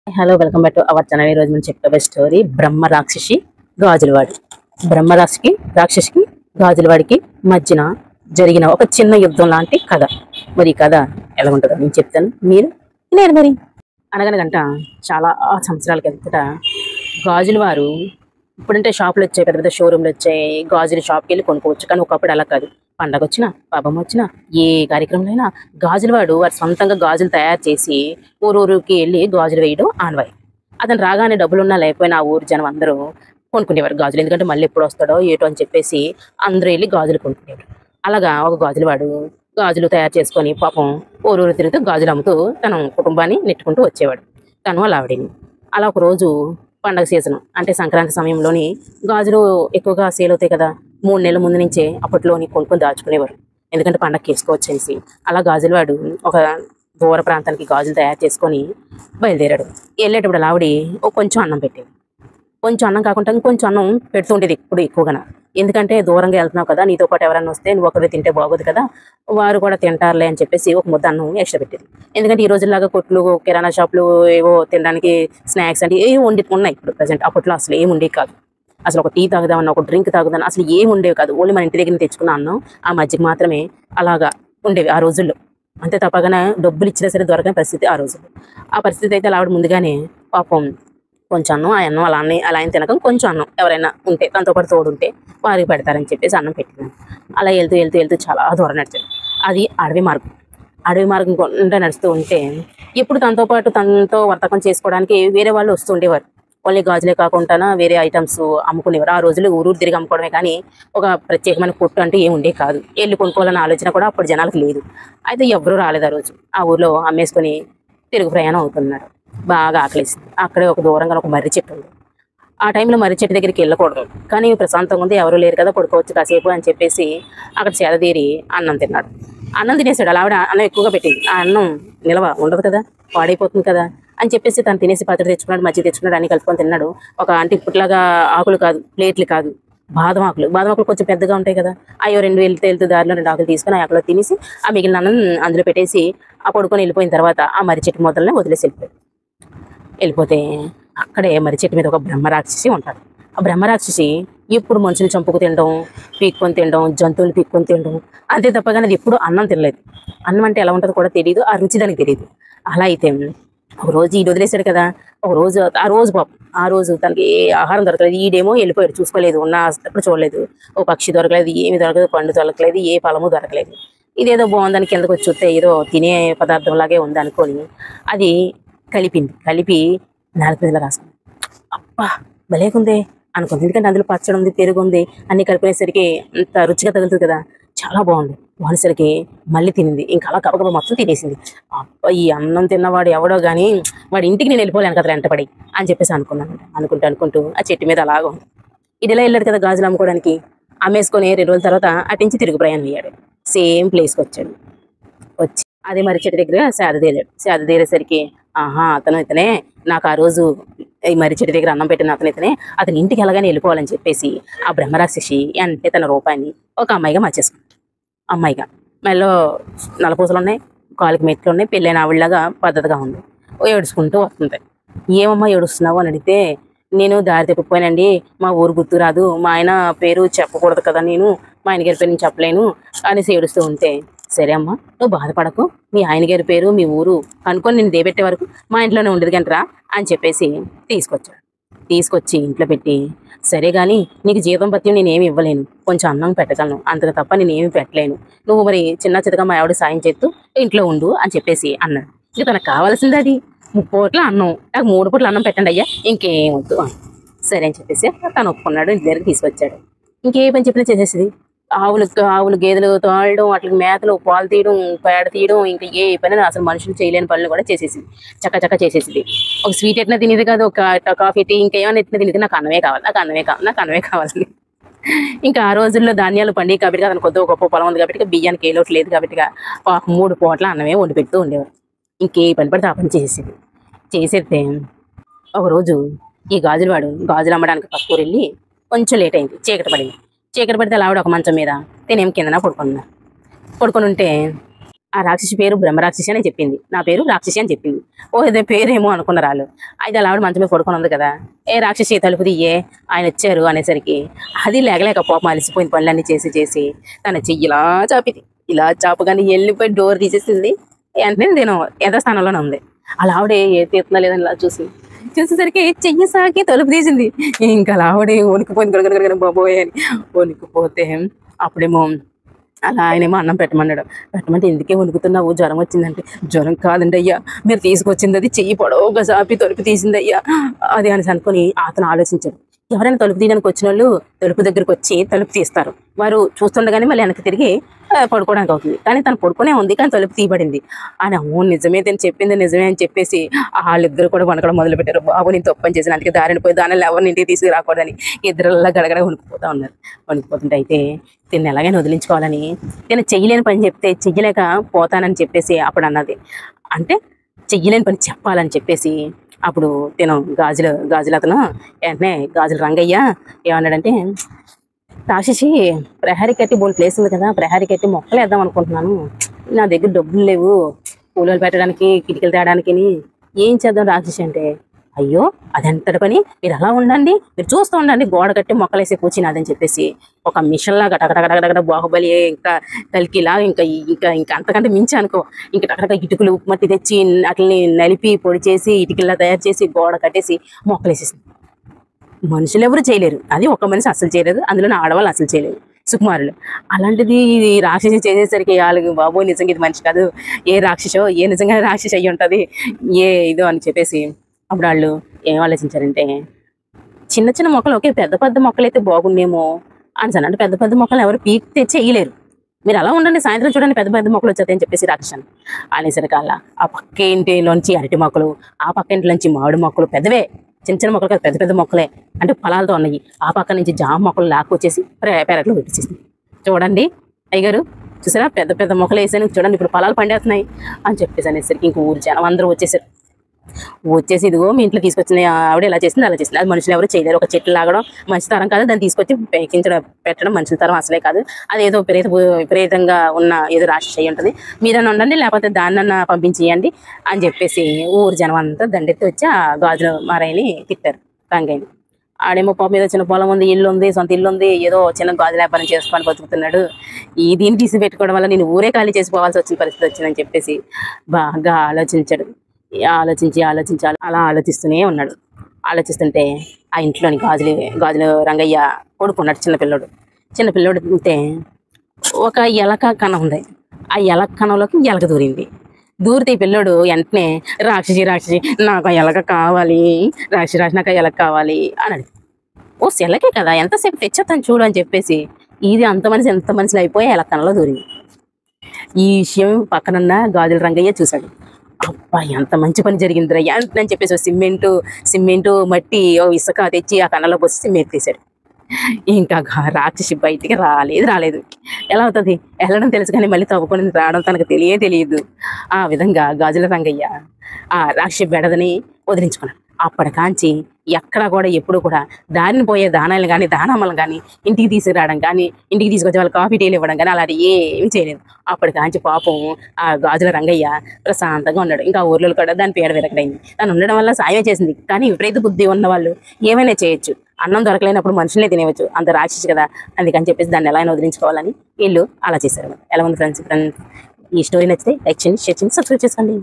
Hello welcome back to our channel. ఈ రోజు మనం చెప్పే స్టోరీ బ్రహ్మ రాక్షసి గాజులవాడి. బ్రహ్మ రాక్షసికి గాజులవాడికి మధ్యన జరిగిన ఒక చిన్న యుద్ధం లాంటి కథ. మరి ఈ కథ ఎలా ఉంటుందో నేను చెప్తాను, మీరు నేను మరి. అనగనగంట చాలా సంవత్సరాల కిందట గాజులవారు, ఇప్పుడంటే షాపులు వచ్చాయి, పెద్ద పెద్ద షోరూమ్లు వచ్చాయి, గాజులు షాప్కి వెళ్ళి కొనుక్కోవచ్చు. కానీ ఒకప్పుడు అలా కాదు. పండగ వచ్చినా, పాపం వచ్చినా, ఏ కార్యక్రమంలో గాజులవాడు వారు సొంతంగా గాజులు తయారు చేసి ఊరూరికి వెళ్ళి గాజులు వేయడం ఆనవాయి. అతను రాగానే డబ్బులున్నా లేకపోయినా ఆ ఊరు జనం అందరూ కొనుక్కునేవారు గాజులు. ఎందుకంటే మళ్ళీ ఎప్పుడు వస్తాడో ఏటో అని చెప్పేసి అందరూ వెళ్ళి గాజులు కొనుక్కునేవారు. అలాగా ఒక గాజులవాడు గాజులు తయారు చేసుకొని పాపం ఊరూరు తిరుగుతూ గాజులు అమ్ముతూ తన కుటుంబాన్ని నెట్టుకుంటూ వచ్చేవాడు, తను అలా ఆవిడని. అలా ఒకరోజు పండగ సీజన్ అంటే సంక్రాంతి సమయంలోని గాజులు ఎక్కువగా సేల్ అవుతాయి కదా. 3 నెలల ముందు నుంచే అప్పట్లోని కొనుక్కొని దాచుకునేవారు, ఎందుకంటే పండగకి వేసుకోవచ్చేసి. అలా గాజులవాడు ఒక దూర ప్రాంతానికి గాజులు తయారు చేసుకొని బయలుదేరాడు. వెళ్ళేటప్పుడు ఆవిడ కొంచెం అన్నం పెట్టేది. కొంచెం అన్నం కాకుండా ఇంకొంచెం అన్నం పెడుతూ ఉండేది ఎప్పుడు ఎక్కువగా. ఎందుకంటే దూరంగా వెళ్తున్నావు కదా, నీతో పాటు ఎవరైనా వస్తే నువ్వు ఒకవే తింటే బాగోదు కదా, వారు కూడా తింటారులే అని చెప్పేసి ఒక ముద్ద అన్నం ఎక్స్ట్రా పెట్టేది. ఎందుకంటే ఈ రోజుల్లాగా కొట్లు, కిరాణా షాపులు ఏవో తినడానికి స్నాక్స్ అంటే ఏవి ఉన్నాయి ఇప్పుడు ప్రజెంట్. అప్పట్లో అసలు ఏమి ఉండేవి కాదు. అసలు ఒక టీ తాగుదామన్నా, ఒక డ్రింక్ తాగుదామన్నా అసలు ఏమి ఉండేవి కాదు. ఓన్లీ మన ఇంటి దగ్గర తెచ్చుకున్న అన్నం, ఆ మజ్జిగ మాత్రమే అలాగా ఉండేవి ఆ రోజుల్లో. అంతే తప్పగానే డబ్బులు ఇచ్చినా సరే దొరకని పరిస్థితి ఆ రోజుల్లో. ఆ పరిస్థితి అయితే ఆవిడ ముందుగానే పాపం కొంచెం అన్నం, ఆ అన్నం అలా ఆయన తినకం కొంచెం అన్నం ఎవరైనా ఉంటే దాంతో పాటు తోడుంటే వారికి పెడతారని చెప్పేసి అన్నం పెట్టినాను. అలా వెళ్తూ వెళ్తూ వెళ్తూ చాలా దూరం నడిచాడు. అది అడవి మార్గం. అడవి మార్గం కొండ నడుస్తూ ఉంటే ఎప్పుడు తనతో పాటు తనతో వర్తకం చేసుకోవడానికి వేరే వాళ్ళు వస్తూ ఉండేవారు. ఓన్లీ గాజులే కాకుండా వేరే ఐటమ్స్ అమ్ముకునేవారు. ఆ రోజుల్లో ఊరూరు తిరిగి అమ్ముకోవడమే కానీ ఒక ప్రత్యేకమైన కొట్టు అంటే ఏమి ఉండే కాదు. వెళ్ళి కొనుక్కోవాలన్న ఆలోచన కూడా అప్పుడు జనాలకు లేదు. అయితే ఎవరూ రాలేదు ఆ రోజు. ఆ ఊర్లో అమ్మేసుకొని తిరుగు ప్రయాణం అవుతున్నారు. బాగా ఆకలేసింది. అక్కడే ఒక దూరంగా ఒక మర్రి చెట్టు ఉంది. ఆ టైంలో మర్రి చెట్టు దగ్గరికి వెళ్ళకూడదు, కానీ ప్రశాంతంగా ఉంది, ఎవరు లేరు కదా, పడుకోవచ్చు కాసేపు అని చెప్పేసి అక్కడ సేదతీరి అన్నం తిన్నాడు. అన్నం తినేసాడు. అలా ఆవిడ అన్నం ఎక్కువగా పెట్టింది. ఆ అన్నం నిలవ ఉండదు కదా, పాడైపోతుంది కదా అని చెప్పేసి తను తినేసి పచ్చడి తెచ్చుకున్నాడు, మజ్జిగ తెచ్చుకున్నాడు, అన్ని కలుపుకొని తిన్నాడు. ఒక అంటే ఇప్పట్లాగా ఆకులు కాదు, ప్లేట్లు కాదు, బాదం ఆకులు కొంచెం పెద్దగా ఉంటాయి కదా, అయ్యో 2 వెళ్తూ దారిలో 2 ఆకులు తీసుకొని ఆ ఆకులో తినేసి ఆ మిగిలిన అన్నం అందులో పెట్టేసి ఆ పడుకొని వెళ్ళిపోయిన తర్వాత ఆ మర్రి చెట్టు మొదలనే వదిలేసి వెళ్ళిపోతే అక్కడే మర్రి చెట్టు మీద ఒక బ్రహ్మరాక్షసి ఉంటాడు. ఆ బ్రహ్మరాక్షసి ఎప్పుడు మనుషులు చంపుకు తినడం, పీక్కొని తినడం, జంతువులు పీక్కొని తినడం, అంతే తప్పగానే అది ఎప్పుడు అన్నం తినలేదు. అన్నం అంటే ఎలా ఉంటుందో కూడా తెలియదు, ఆ రుచి దానికి తెలియదు. అలా అయితే ఒక రోజు ఈడు వదిలేశాడు కదా, ఆ రోజు తనకి ఏ ఆహారం దొరకలేదు. ఈడేమో వెళ్ళిపోయాడు, చూసుకోలేదు, ఉన్నప్పుడు చూడలేదు. ఓ పక్షి దొరకలేదు, ఏమి దొరకలేదు, పండు దొరకలేదు, ఏ ఫలము దొరకలేదు. ఇదేదో బాగుందని కిందకు వచ్చి చూస్తే ఏదో తినే పదార్థం లాగే ఉంది అనుకొని అది కలిపి 4 మీద రాసుకుంది. అబ్బా భలేకుందే అనుకుంది, ఎందుకంటే అందులో పచ్చడి ఉంది, పెరుగు ఉంది, అన్ని కలిపేసరికి అంత రుచిగా తగులుతుంది కదా, చాలా బాగుంది. వానిసరికి మళ్ళీ తినింది. ఇంకా అలా గబగబా మొత్తం తినేసింది. అబ్బా ఈ అన్నం తిన్నవాడు ఎవడో కానీ వాడి ఇంటికి నేను వెళ్ళిపోలేను కదా వెంటపడి అని చెప్పేసి అనుకున్నాను. అనుకుంటూ ఆ చెట్టు మీద అలాగా ఉంది. ఇదిలా వెళ్ళాడు కదా గాజులు అమ్ముకోవడానికి, అమ్మేసుకొని 2 రోజుల తర్వాత అటించి తిరుగు ప్రయాణం అయ్యాడు. సేమ్ ప్లేస్కి వచ్చాడు. వచ్చి అదే మర్రి చెట్టు దగ్గర సేద తీరేసరికి ఆహా ఇతనే నాకు ఆ రోజు ఈ మర్రి చెట్టు దగ్గర అన్నం పెట్టిన ఇతనే, అతని ఇంటికి ఎలాగని వెళ్ళిపోవాలని చెప్పేసి ఆ బ్రహ్మరాక్షసి అంటే తన రూపాయిని ఒక అమ్మాయిగా మార్చేసుకుంది. అమ్మాయిగా మెల్లో నలపూసలు ఉన్నాయి, కాలుకి మెట్లు ఉన్నాయి, పెళ్ళైన ఆవిడలాగా పద్ధతిగా ఉంది. ఏడుచుకుంటూ వస్తుంది. ఏమమ్మా ఏడుస్తున్నావు అని అడిగితే, నేను దారి తప్పిపోయానండి, మా ఊరు గుర్తు రాదు, మా ఆయన పేరు చెప్పకూడదు కదా, నేను మా ఆయన గారి పేరు నేను చెప్పలేను అనేసి ఏడుస్తూ ఉంటే, సరే అమ్మా నువ్వు బాధపడకు, మీ ఆయన గారి పేరు మీ ఊరు కనుక్కొని నేను దేబెట్టే వరకు మా ఇంట్లోనే ఉండదు గంటరా అని చెప్పేసి తీసుకొచ్చి ఇంట్లో పెట్టి, సరే కానీ నీకు జీతం పత్యం నేనేమి ఇవ్వలేను, కొంచెం అన్నం పెట్టగలను, అంతకు తప్ప నేనేమి పెట్టలేను, నువ్వు మరి చిన్న చితగా మా ఆవిడ సాయం చేస్తూ ఇంట్లో ఉండు అని చెప్పేసి అన్నాడు. ఇక తనకు కావాల్సింది అది 3 పూట్ల అన్నం, నాకు 3 పూట్ల అన్నం పెట్టండి అయ్యా, ఇంకేం వద్దు. సరే అని చెప్పేసి తను ఒప్పుకున్నాడు. ఇంటి దగ్గరికి తీసుకొచ్చాడు. ఇంకే పని చెప్పినా చేసేసింది. ఆవులు గేదెలు తోలడం, వాటికి మేతలు, పాలు తీయడం, పేడ తీయడం, ఇంకా ఏ పని అసలు మనుషులు చేయలేని పనులు కూడా చేసేసింది. చక్క చేసేసింది. ఒక స్వీట్ ఎట్లా తినేది కాదు, ఒక కాఫీ టీ ఇంకేమైనా ఎట్లా తినేది, నాకు అన్నమే కావాలి. ఇంకా ఆ రోజుల్లో ధాన్యాలు పండి కాబట్టి అతను కొద్దిగా గొప్ప పొలం ఉంది కాబట్టి బియ్యానికి ఏ లోటు లేదు కాబట్టి 3 పూట్ల అన్నమే వండి పెడుతూ ఉండేవారు. ఇంకే పని పడితే ఆ పని చేసేస్తే ఒకరోజు ఈ గాజులు అమ్మడానికి పక్కూరు వెళ్ళి కొంచెం లేట్ అయింది, చీకటి పడితే ఆవిడ ఒక మంచం మీద తినేం కిందన పడుకొని ఉంటే ఆ రాక్షసి పేరు బ్రహ్మరాక్షసి అని చెప్పింది, నా పేరు రాక్షసి అని చెప్పింది. ఓ ఇదే పేరేమో అనుకున్నారు వాళ్ళు. అయితే అలా ఆవిడ మంచం మీద పడుకొని ఉంది కదా, ఏ రాక్షసి తలుపు తీయే ఆయన వచ్చారు అనేసరికి అది లేకలేక పాపం అలసిపోయింది పనులన్నీ చేసి చేసి తన చెయ్యి ఇలా చాపిది. ఇలా చాపగానే వెళ్ళిపోయి డోర్ తీసేసింది. వెంటనే నేను యథాస్థానంలోనే ఉంది. అలా ఆవిడే ఏ తీరుతుందా లేదని ఇలా చూసేసరికి చెయ్యి సాకి తలుపు తీసింది. ఇంకా అలా ఆవిడే వణికిపోయింది, గడగడగడ బాబోయే అని వణికిపోతే అప్పుడేమో అలా ఆయనేమో అన్నం పెట్టమంటే ఎందుకే వణుకుతున్నావు, జ్వరం వచ్చిందంటే జ్వరం కాదండి అయ్యా, మీరు తీసుకొచ్చింది అది చెయ్యి పొడవుగా సాపి తలుపు తీసింది అయ్యా అది అని అనుకుని అతను ఆలోచించాడు. ఎవరైనా తలుపు తీయడానికి వచ్చిన వాళ్ళు తలుపు దగ్గరకు వచ్చి తలుపు తీస్తారు, వారు చూస్తుండగానే మళ్ళీ వెనక్కి తిరిగి పడుకోవడానికి అవుతుంది. కానీ తను పడుకునే ఉంది కానీ తలుపు తీయబడింది అని. అవును నిజమే, తను చెప్పింది నిజమే అని చెప్పేసి వాళ్ళిద్దరు కూడా వణకడం మొదలు పెట్టారు. బాబు నేను తప్పని చేసిన అందుకే దారిని పోయి దానిలో ఎవరిని ఇంటికి తీసుకురాకూడదని ఇద్దరులా గడగడ వణుకుపోతా ఉన్నారు. వణుకుపోతుంటే అయితే తిని ఎలాగైనా వదిలించుకోవాలని నేను చెయ్యలేని పని చెప్తే చెయ్యలేక పోతానని చెప్పేసి అప్పుడు అన్నది. అంటే చెయ్యలేని పని చెప్పాలని చెప్పేసి అప్పుడు తిను గాజులు అతను వెంటనే గాజులు రంగయ్య ఏమన్నాడంటే, రాక్షసి ప్రహరీ కట్టి బోల్ ప్లేస్ ఉంది కదా, ప్రహరీ కట్టి మొక్కలు వేద్దాం అనుకుంటున్నాను, నా దగ్గర డబ్బులు లేవు పూలు పెట్టడానికి కిటికీలు తేడానికి, ఏం చేద్దాం రాక్షసి అంటే, అయ్యో అదెంతటి పని, మీరు అలా ఉండండి, మీరు చూస్తూ ఉండండి, గోడ కట్టి మొక్కలు వేసే కూర్చున్నదని చెప్పేసి ఒక మిషన్లా గటగడగడగడ బాహుబలి ఇంకా కల్కిలా ఇంకా ఇంకా ఇంకా అంతకంటే మించి అనుకో, ఇంకా టకటక ఇటుకలు మట్టి తెచ్చి అట్లని నలిపి పొడి చేసి ఇటుకల్లా తయారు చేసి గోడ కట్టేసి మొక్కలు వేసేసింది. మనుషులు ఎవరు చేయలేరు, అది ఒక మనిషి అసలు చేయలేదు, అందులో ఆడవాళ్ళు అసలు చేయలేరు, సుకుమారులు. అలాంటిది రాక్షసి చేసేసరికి వాళ్ళకి బాబోయ్ నిజంగా ఇది మనిషి కాదు, ఏ రాక్షసో ఏ నిజంగా రాక్షసి అయ్యి ఉంటుంది ఏ ఇదో అని చెప్పేసి అప్పుడు వాళ్ళు ఏం ఆలోచించారంటే, చిన్న చిన్న మొక్కలు ఓకే, పెద్ద పెద్ద మొక్కలు అయితే బాగుండేమో అని అంటే పెద్ద పెద్ద మొక్కలు ఎవరు పీక్ తెచ్చి వేయలేరు, మీరు అలా ఉండండి సాయంత్రం చూడండి పెద్ద పెద్ద మొక్కలు వచ్చాయని చెప్పేసి రాక్షసాన్ని అనేసరికి అలా ఆ పక్క ఇంటిలోంచి అరటి మొక్కలు, ఆ పక్క ఇంటిలోంచి మామిడి మొక్కలు పెద్దవే, చిన్న చిన్న మొక్కలు కాదు పెద్ద పెద్ద మొక్కలే అంటే ఫలాలతో ఉన్నాయి, ఆ పక్క నుంచి జామ మొక్కలు లాక్కొచ్చేసి పెరట్లో పెట్టేసేసింది. చూడండి అయ్యగారు చూసారా పెద్ద పెద్ద మొక్కలు వేసాను చూడండి ఇప్పుడు ఫలాలు పండేస్తున్నాయి అని చెప్పేసి అనేసరికి ఇంక ఊరు జనం అందరూ వచ్చేసి ఇదిగో మీ ఇంట్లో తీసుకొచ్చిన ఆవిడ ఎలా చేసింది అలా చేసింది, అది మనుషులు ఎవరు చేయలేరు, ఒక చెట్లు లాగడం మంచి తరం కాదు, దాన్ని తీసుకొచ్చి పెట్టడం మనుషుల తరం అసలే కాదు, అది ఏదో విపరీతంగా ఉన్న ఏదో రాక్షసి అయ్యి ఉంటుంది, మీరన్నా ఉండండి లేకపోతే దాన్నన్నా పంపించేయండి అని చెప్పేసి ఊరు జనం అంతా దండెత్తి వచ్చి ఆ గాజుల మారాయని తిట్టారు రంగయ్యని. ఆడేమో పాప మీద చిన్న పొలం ఉంది, ఇల్లు ఉంది, సొంత ఇల్లు ఉంది, ఏదో చిన్న గాజు వ్యాపారం చేసుకొని బతుకుతున్నాడు, దీన్ని తీసి పెట్టుకోవడం వల్ల నేను ఊరే ఖాళీ చేసిపోవాల్సి వచ్చిన పరిస్థితి వచ్చిందని చెప్పేసి బాగా ఆలోచించాడు. ఆలోచించి అలా ఆలోచిస్తూనే ఉన్నాడు. ఆలోచిస్తుంటే ఆ ఇంట్లోని గాజులు రంగయ్య కొడుకున్నాడు చిన్నపిల్లోడు ఉంటే ఒక ఎలక కణ ఉంది, ఆ ఎలక కణంలోకి ఎలక దూరితే ఈ పిల్లోడు వెంటనే రాక్షసి నాకు ఆ ఎలక కావాలి, రాక్షసి నాకు ఆ ఎలక కావాలి అని ఓ సెలకే కదా ఎంతసేపు తెచ్చేస్తాను చూడు అని చెప్పేసి ఇది ఎంత మనిషి అయిపోయి ఎలక కణంలో దూరింది. ఈ విషయం పక్కనన్న గాజుల రంగయ్య చూశాడు. అబ్బా ఎంత మంచి పని జరిగిందిరా అని చెప్పేసి సిమెంటు మట్టి ఇసుక తెచ్చి ఆ కన్నలో పోసి సిమెంట్ తీశాడు. ఇంకా రాక్షసి బయటికి రాలేదు. ఎలా అవుతుంది వెళ్ళడం తెలుసు కానీ మళ్ళీ తవ్వుకొని రావడం తనకు తెలియదు. ఆ విధంగా గాజుల రంగయ్య ఆ రాక్షసి బెడదని వదిలించుకున్నాడు. అప్పటికాంచి ఎక్కడ కూడా ఎప్పుడు కూడా దారిని పోయే దానాలను కానీ దానమ్మలను కానీ ఇంటికి తీసుకురావడం కానీ ఇంటికి తీసుకొచ్చే వాళ్ళు కాఫీ టీలు ఇవ్వడం కానీ అలాంటి ఏమీ చేయలేదు. అప్పటికాంచి పాపం ఆ గాజుల రంగయ్య ప్రశాంతంగా ఉన్నాడు. ఇంకా ఊర్లో కూడా దాని పేడ విరకడైంది. తను ఉండడం వల్ల సాయమే చేసింది. కానీ విపరీత బుద్ధి ఉన్న వాళ్ళు ఏమైనా చేయొచ్చు, అన్నం దొరకలేనప్పుడు మనుషులే తినేవచ్చు, అంత రాక్షసి కదా, అందుకని చెప్పేసి దాన్ని ఎలా అయినా వదిలించుకోవాలని వీళ్ళు అలా చేశారు. ఎలా ఉంది ఫ్రెండ్స్? ఈ స్టోరీ నచ్చితే లైక్ చేయండి, షేర్ చేయండి, సబ్స్క్రైబ్ చేసుకోండి.